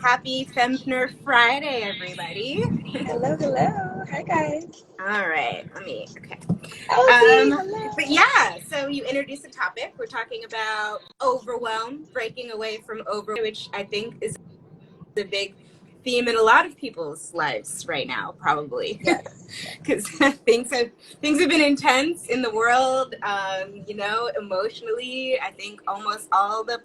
Happy Fempreneur Friday, everybody. Hello, hello. Hi, guys. All right, okay. Elsie, Um, but hello. yeah, so you introduced the topic. We're talking about overwhelm, breaking away from over, which I think is a big theme in a lot of people's lives right now, probably, Yes. because things have been intense in the world. Emotionally, I think almost all the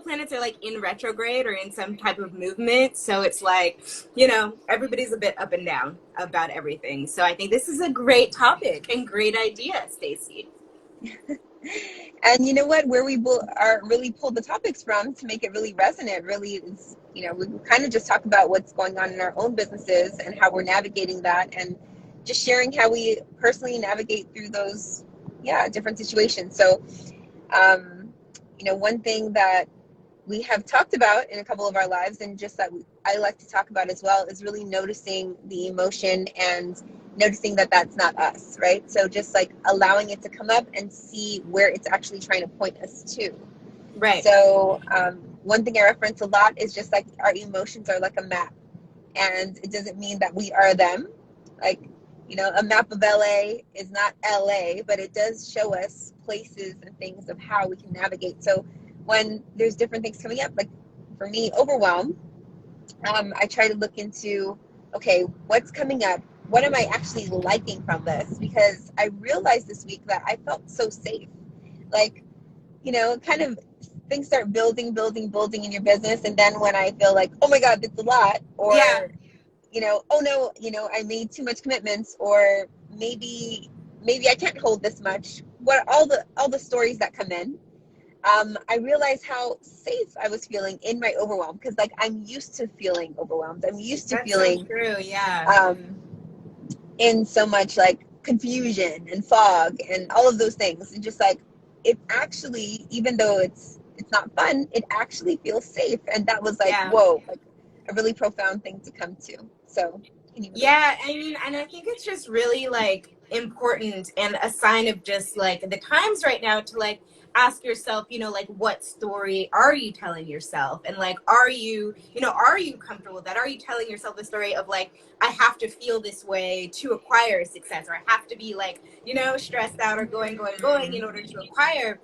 planets are like in retrograde or in some type of movement. So it's like, everybody's a bit up and down about everything. So I think this is a great topic and great idea, Stacy. And you know what? Where we are really pulled the topics from to make it really resonant, really is, we kind of just talk about what's going on in our own businesses and how we're navigating that and just sharing how we personally navigate through those, different situations. So, one thing that we have talked about in a couple of our lives and just that I like to talk about as well is really noticing the emotion and noticing that that's not us, right? So just like allowing it to come up and see where it's actually trying to point us to. Right. So one thing I reference a lot is just like our emotions are like a map, and it doesn't mean that we are them. Like, a map of LA is not LA, but it does show us places and things of how we can navigate. So when there's different things coming up, like for me, overwhelm, I try to look into, okay, what's coming up? What am I actually liking from this? Because I realized this week that I felt so safe. Like, kind of things start building in your business. And then when I feel like, oh my God, that's a lot, Yeah. or, oh no, I made too much commitments, or maybe I can't hold this much. What all the stories that come in, I realized how safe I was feeling in my overwhelm, because like I'm used to feeling overwhelmed. I'm used to That's so feeling true. Yeah. in so much like confusion and fog and all of those things. And just like it actually, even though it's not fun, it actually feels safe. And that was like, Yeah. whoa, like a really profound thing to come to. So anyway. Yeah, I mean, and I think it's just really like important and a sign of just like the times right now to like ask yourself, like what story are you telling yourself? And like, are you comfortable with that? Are you telling yourself the story of like, I have to feel this way to acquire success, or I have to be like, stressed out or going in order to acquire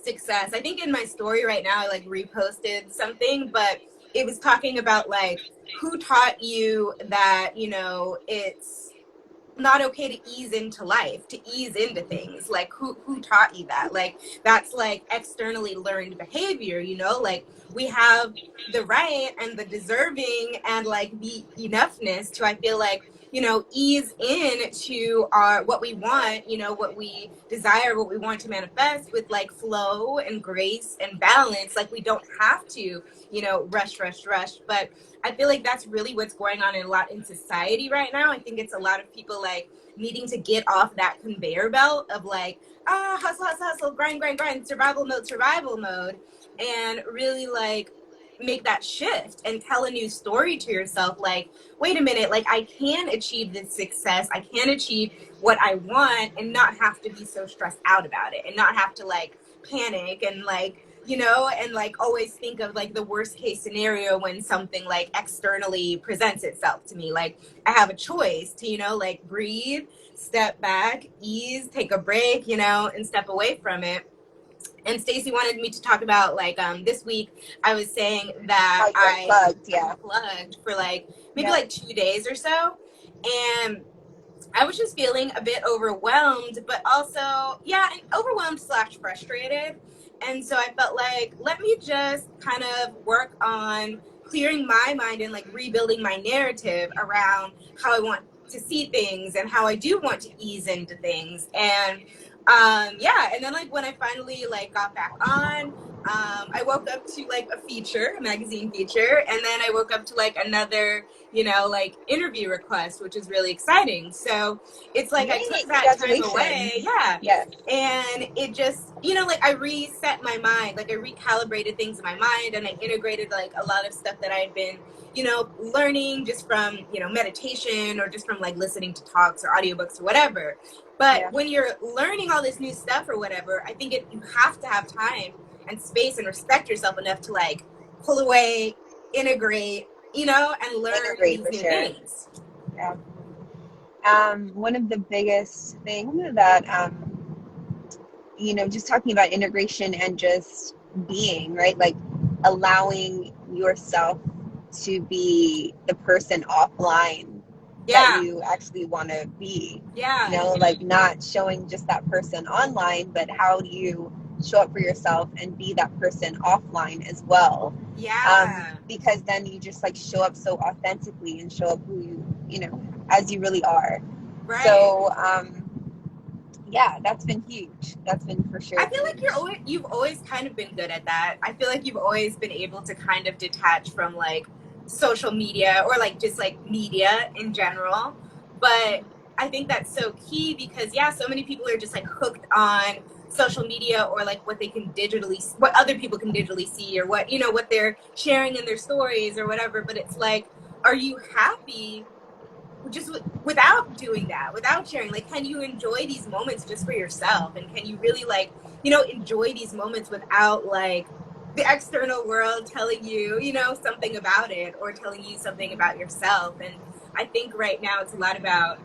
success? I think in my story right now, I like reposted something, but it was talking about like who taught you that, it's not okay to ease into life, to ease into things. Like who taught you that? Like that's like externally learned behavior, like we have the right and the deserving and like the enoughness to, I feel like, ease in to our what we want, what we desire, what we want to manifest with like flow and grace and balance. Like we don't have to, rush. But I feel like that's really what's going on a lot in society right now. I think it's a lot of people like needing to get off that conveyor belt of like, hustle, grind, survival mode, and really like make that shift and tell a new story to yourself. Like, wait a minute, like I can achieve this success. I can achieve what I want and not have to be so stressed out about it and not have to like panic and like, and like always think of like the worst case scenario when something like externally presents itself to me. Like I have a choice to, like breathe, step back, ease, take a break, and step away from it. And Stacy wanted me to talk about like this week I was saying that How you're I unplugged, yeah. unplugged for like maybe Yeah. like 2 days or so. And I was just feeling a bit overwhelmed, but also, yeah, overwhelmed slash frustrated. And so I felt like, let me just kind of work on clearing my mind and like rebuilding my narrative around how I want to see things and how I do want to ease into things. And yeah, and then like when I finally like got back on, I woke up to like a magazine feature, and then I woke up to like another, like interview request, which is really exciting. So it's like I Yay, took that time away, congratulations. yeah, Yes. and it just, like I reset my mind, like I recalibrated things in my mind, and I integrated like a lot of stuff that I had been, learning just from, meditation or just from like listening to talks or audiobooks or whatever. But Yeah. when you're learning all this new stuff or whatever, I think you have to have time and space and respect yourself enough to like pull away, integrate, you know, and learn Integrate these for new sure. things. Yeah. One of the biggest things that just talking about integration and just being, right? Like allowing yourself to be the person offline that Yeah. you actually want to be. Yeah. Like not showing just that person online, but how do you show up for yourself and be that person offline as well? Yeah. Because then you just like show up so authentically and show up who as you really are. Right. So, yeah, that's been huge. That's been for sure I feel like huge. you've always kind of been good at that. I feel like you've always been able to kind of detach from like social media or like just like media in general. But I think that's so key because yeah, so many people are just like hooked on social media or like what they can digitally, what other people can digitally see or what, you know, what they're sharing in their stories or whatever. But it's like, are you happy just without doing that, without sharing? Like, can you enjoy these moments just for yourself? And can you really like, you know, enjoy these moments without like the external world telling you, you know, something about it or telling you something about yourself? And I think right now it's a lot about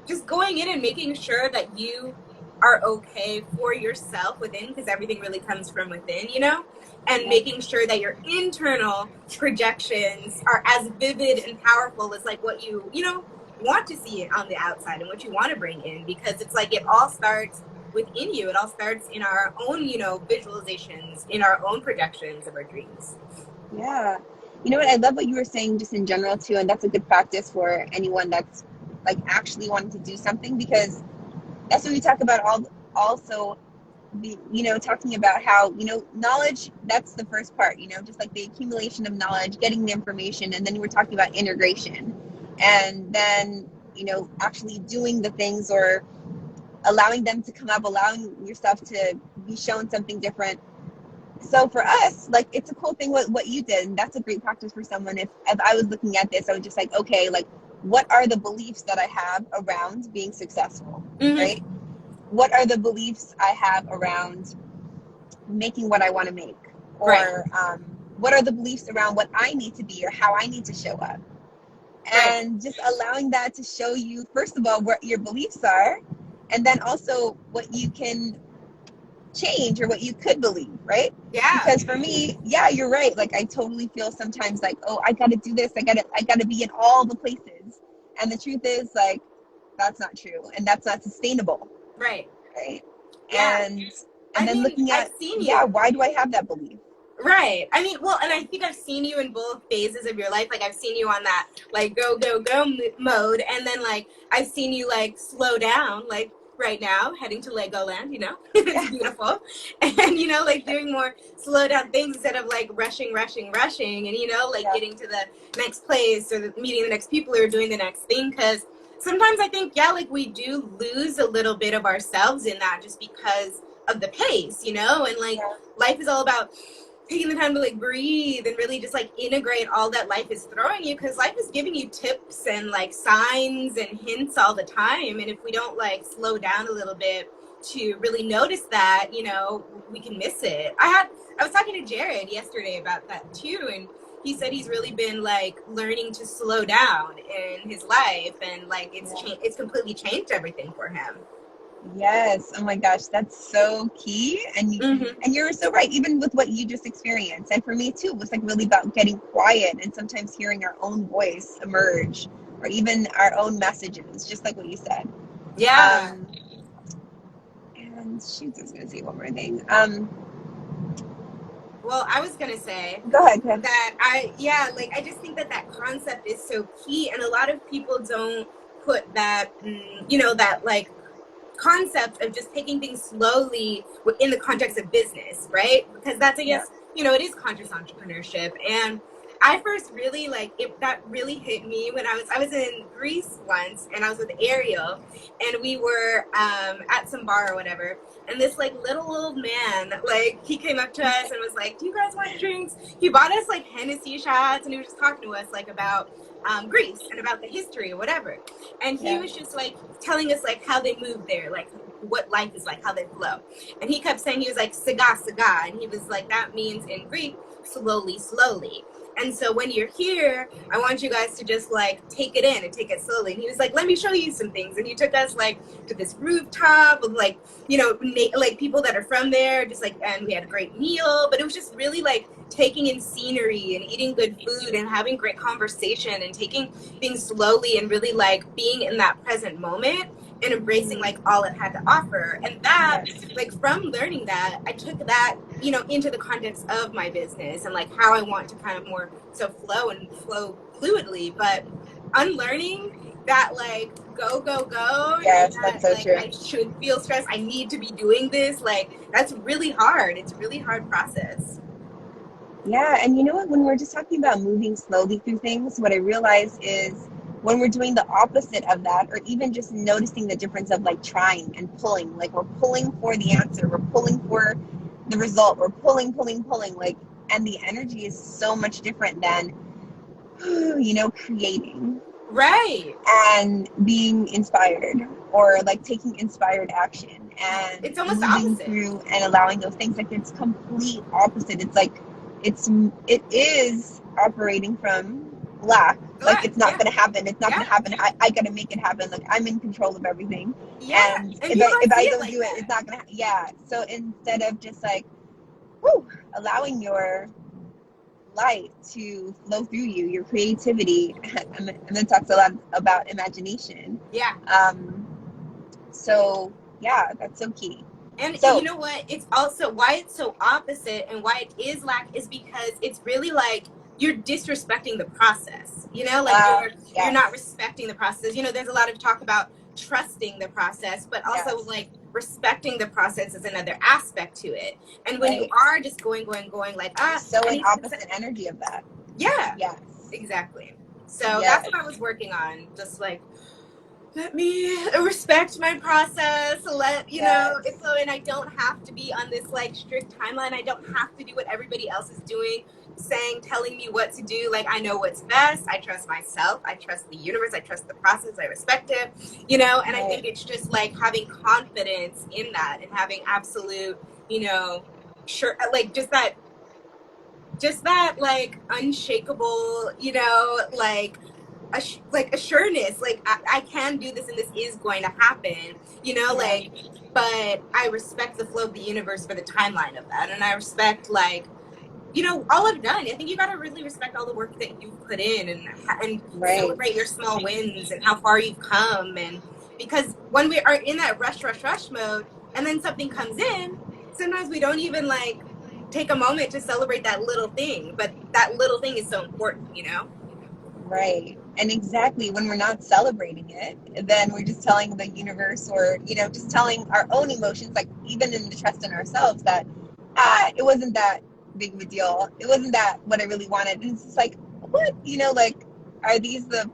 just going in and making sure that you are okay for yourself within, because everything really comes from within, you know, and Yeah. making sure that your internal projections are as vivid and powerful as like what you know, want to see it on the outside and what you want to bring in, because it's like it all starts within you. It all starts in our own, you know, visualizations, in our own projections of our dreams. Yeah. You know what? I love what you were saying just in general too, and that's a good practice for anyone that's like actually wanting to do something, because that's what we talk about also talking about how, knowledge, that's the first part, just like the accumulation of knowledge, getting the information, and then we're talking about integration. And then, actually doing the things or allowing them to come up, allowing yourself to be shown something different. So for us, like, it's a cool thing what you did, and that's a great practice for someone. If I was looking at this, I was just like, okay, like, what are the beliefs that I have around being successful, Mm-hmm. right? What are the beliefs I have around making what I want to make? Right. Or what are the beliefs around what I need to be or how I need to show up? Right. And just allowing that to show you, first of all, what your beliefs are, and then also what you can change or what you could believe, right? Yeah. Because for me, yeah, you're right. Like, I totally feel sometimes like, oh, I got to do this. I got to be in all the places. And the truth is, like, that's not true, and that's not sustainable, Right. right? Yeah. And I then mean, looking I've at, seen yeah, you. why do I have that belief? Right. I mean, well, and I think I've seen you in both phases of your life. Like, I've seen you on that, like, go, go, go mode. And then, like, I've seen you, like, slow down, like, right now, heading to Legoland, you know? It's Yeah, beautiful. And, you know, like, doing more slow down things instead of, like, rushing, rushing, rushing. And, you know, like, yeah, getting to the next place or meeting the next people or doing the next thing. Because sometimes I think, yeah, like, we do lose a little bit of ourselves in that just because of the pace, you know? And, like, yeah, life is all about taking the time to like breathe and really just like integrate all that life is throwing you, because life is giving you tips and like signs and hints all the time, and if we don't like slow down a little bit to really notice that, you know, we can miss it. I was talking to Jared yesterday about that too, and he said he's really been like learning to slow down in his life, and like yeah. it's completely changed everything for him. Yes. Oh my gosh, that's so key. Mm-hmm. And you're so right, even with what you just experienced. And for me too, it was like really about getting quiet and sometimes hearing our own voice emerge, or even our own messages, just like what you said. Yeah. Um, and shoot, I was gonna say one more thing. Well, I was gonna say Go ahead, go ahead. that yeah, like I just think that that concept is so key, and a lot of people don't put that, you know, that like concept of just taking things slowly in the context of business, right? Because that's, I Yeah. guess, you know, it is conscious entrepreneurship. And I first really like it, that really hit me when I was in Greece once, and I was with Ariel, and we were at some bar or whatever, and this like little old man, like he came up to us and was like, do you guys want drinks? He bought us like Hennessy shots, and he was just talking to us like about Greece and about the history or whatever. And he Yeah. was just like telling us like how they move there, like what life is like, how they flow. And he kept saying, he was like, saga, saga. And he was like, that means in Greek, slowly. And so when you're here, I want you guys to just like take it in and take it slowly. And he was like, let me show you some things. And he took us like to this rooftop of like, you know, like people that are from there, just like, and we had a great meal. But it was just really like taking in scenery and eating good food and having great conversation and taking things slowly and really like being in that present moment and embracing like all it had to offer. And that, like, from learning that, I took that, you know, into the context of my business and like how I want to kind of more so flow fluidly. But unlearning that, like, go Yes, and that, that's so like, true. I should feel stressed, I need to be doing this, like, that's really hard. It's a really hard process. Yeah, and you know what? When we're just talking about moving slowly through things, what I realize is when we're doing the opposite of that, or even just noticing the difference of like trying and pulling, like we're pulling for the answer, we're pulling for the result, we're pulling, like, and the energy is so much different than, you know, creating Right. and being inspired or like taking inspired action and It's almost the moving opposite. through and allowing those things. Like, it's complete opposite. It's like it is operating from lack. Like, it's not gonna happen. It's not gonna happen. I gotta make it happen. Like, I'm in control of everything. Yeah, And and people if don't see I it don't like do it, that. it's not gonna yeah. So instead of just like, whoo, allowing your light to flow through you, your creativity. And then talks a lot about imagination. Yeah. So yeah, that's so key. And you So know what? It's also why it's so opposite and why it is lack is because it's really like you're disrespecting the process. You know, like you're not respecting the process. You know, there's a lot of talk about trusting the process, but also like respecting the process is another aspect to it. And when you are just going like, you're so in anything opposite energy of that. yeah, Yes. exactly. So that's Yes. what I was working on. Just like, let me respect my process, let you know it's so, and I don't have to be on this like strict timeline. I don't have to do what everybody else is doing, saying, telling me what to do. Like, I know what's best. I trust myself, I trust the universe, I trust the process, I respect it, you know. And I think it's just like having confidence in that and having absolute, you know, sure, like just that like unshakable, you know, like a sureness, like I can do this and this is going to happen, you know, like, but I respect the flow of the universe for the timeline of that. And I respect, like, you know, all I've done. I think you got to really respect all the work that you've put in and celebrate your small wins and how far you've come. And because when we are in that rush mode and then something comes in, sometimes we don't even like take a moment to celebrate that little thing, but that little thing is so important, you know? Right. And exactly, when we're not celebrating it, then we're just telling the universe, or, you know, just telling our own emotions, like even in the trust in ourselves, that it wasn't that big of a deal. It wasn't that what I really wanted. And it's just like, what? You know, like, are these the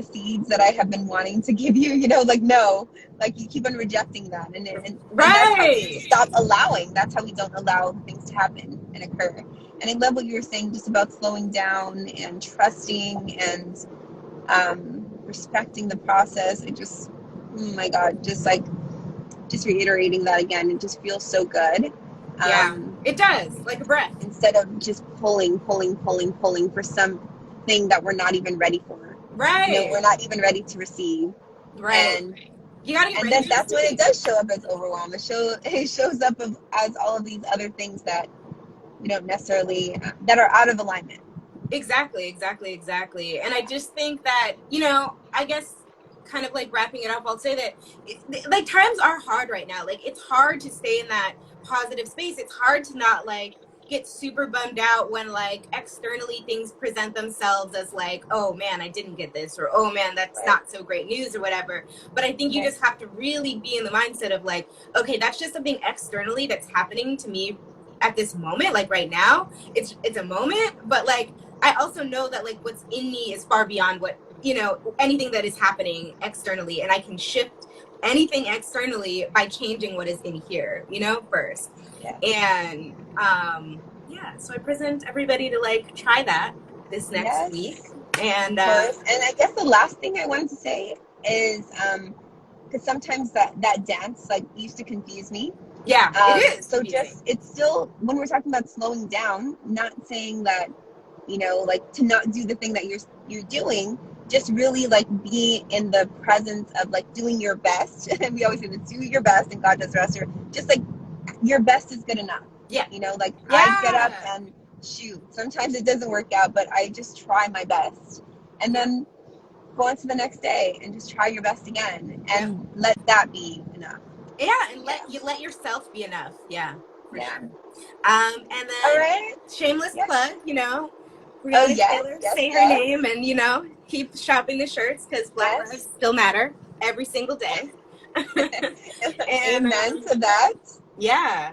seeds that I have been wanting to give you? You know, like, no, like, you keep on rejecting that. And that's how we stop allowing. That's how we don't allow things to happen and occur. And I love what you were saying just about slowing down and trusting and respecting the process. I just, oh my God, just reiterating that again, it just feels so good. It does, like a breath. Instead of just pulling for something that we're not even ready for. Right. You know, we're not even ready to receive. Right. And you gotta get and ready then that's when it does show up as overwhelm. It shows up as all of these other things that you don't necessarily, that are out of alignment. Exactly. And I just think that, you know, I guess kind of like wrapping it up, I'll say that like times are hard right now. Like, it's hard to stay in that positive space. It's hard to not like get super bummed out when like externally things present themselves as like, oh man, I didn't get this, or oh man, that's not so great news, or whatever. But I think you just have to really be in the mindset of like, okay, that's just something externally that's happening to me at this moment, like right now. It's a moment, but like I also know that like what's in me is far beyond what, you know, anything that is happening externally, and I can shift anything externally by changing what is in here, you know, first. And yeah, so I present everybody to like try that this next week. And I guess the last thing I wanted to say is because sometimes that dance like used to confuse me. Yeah, it is So confusing. just, it's still, when we're talking about slowing down, not saying that, you know, like to not do the thing that you're doing, just really like be in the presence of like doing your best. And we always say that, do your best and God does the rest. Or just like your best is good enough. Yeah. You know, like I get up Yeah. and shoot. Sometimes it doesn't work out, but I just try my best. And Yep. then go on to the next day and just try your best again Yep. and let that be enough. Yeah, and Yeah. let yourself be enough. Yeah, for Yeah. sure. And All then right. shameless Yes. plug, you know, Oh, Breonna yes, Taylor, yes, say her yes, name, and you know, keep shopping the shirts because Black lives yes. still matter every single day. And Amen to that. yeah,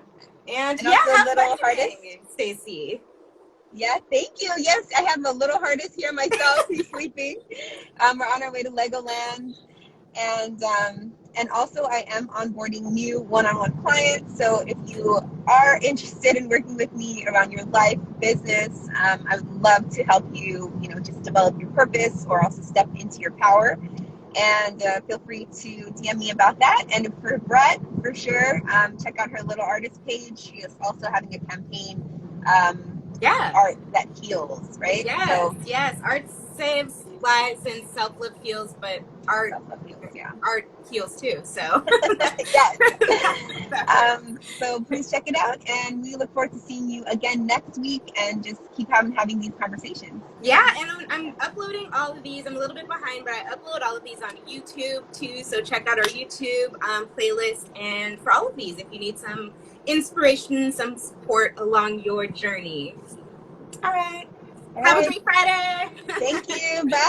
and And yeah, also a happy little hardest. birthday, Stacy. Yeah, thank you. Yes, I have a little hardest here myself. He's sleeping. We're on our way to Legoland. And also I am onboarding new one-on-one clients. So if you are interested in working with me around your life, business, I would love to help you, you know, just develop your purpose or also step into your power. And feel free to DM me about that. And for Brett, for sure, check out her little artist page. She is also having a campaign, Yeah. art that heals, right? Yes, So yes. Art saves lives and self-love heals, but art self-love heals, yeah. art heals too. So Yes. that works. So please check it out, and we look forward to seeing you again next week, and just keep having these conversations. Yeah, and I'm uploading all of these. I'm a little bit behind, but I upload all of these on YouTube too. So check out our YouTube playlist. And for all of these, if you need some inspiration, some support along your journey. All right. All Have a right. great Friday. Thank you. Bye.